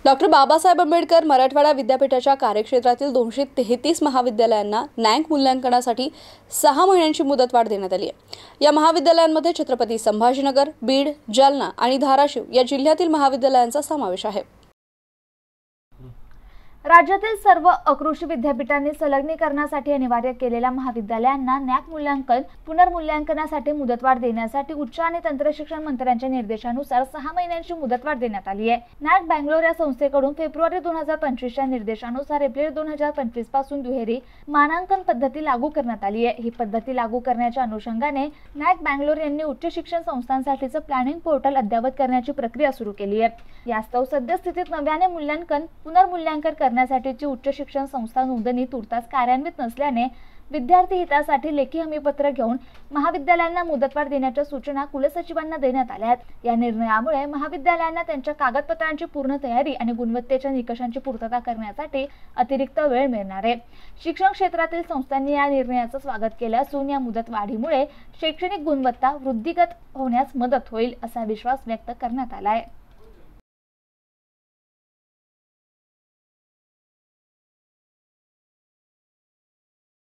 Doctor Babasaheb Ambedkar Marathwada विद्यापीठाच्या कार्यक्षेत्रातील 233 महाविद्यालयांना नॅक मूल्यांकनासाठी 6 महिन्यांची मुदतवाढ देण्यात आली आहे। या महाविद्यालयांमध्ये छत्रपती संभाजीनगर, बीड, जालना आणि धाराशिव या जिल्ह्यातील महाविद्यालयांचा समावेश आहे। राज्यातील सर्व अकृषी विद्यापीठांनी संलग्नीकरणासाठी अनिवार्य केलेल्या महाविद्यालयांना नॅक मूल्यांकन पुनर्मूल्यांकनासाठी मुदतवाढ देण्यासाठी उच्च आणि तंत्रशिक्षण मंत्र्यांच्या निर्देशानुसार 6 महिन्यांची मुदतवाढ देण्यात आली आहे। नॅक बंगलोर या संस्थेकडून फेब्रुवारी 2025 च्या निर्देशानुसार एप्रिल 2025 पासून दुहेरी मानांकन पद्धती लागू करण्यात आली आहे। ही पद्धती लागू करण्याच्या अनुषंगाने नॅक बंगलोर यांनी उच्च शिक्षण संस्थांसाठीचं प्लॅनिंग पोर्टल अद्ययावत करण्याची प्रक्रिया सुरू केली आहे। यास्तव सद्यस्थितीत नव्याने मूल्यांकन पुनर्मूल्यांकन करण्यासाठीची उच्च शिक्षण संस्था नोंदणी तुर्तास कार्यान्वित नसल्याने विद्यार्थी हितासाठी लेखी हमीपत्र घेऊन महाविद्यालयांना मुदतवाढ देण्याच्या सूचना कुलसचिवांना देण्यात आल्या आहेत। या निर्णयामुळे महाविद्यालयांना त्यांच्या कागदपत्रांची पूर्ण तयारी आणि गुणवत्तेच्या निकषांची पूर्तता करण्यासाठी अतिरिक्त वेळ मिळणार आहे। शिक्षण क्षेत्रातील संस्थांनी या निर्णयाचं स्वागत केलं असून या मुदतवाढीमुळे शैक्षणिक गुणवत्ता वृद्धिगत होण्यास मदत होईल असा विश्वास व्यक्त करण्यात आला आहे।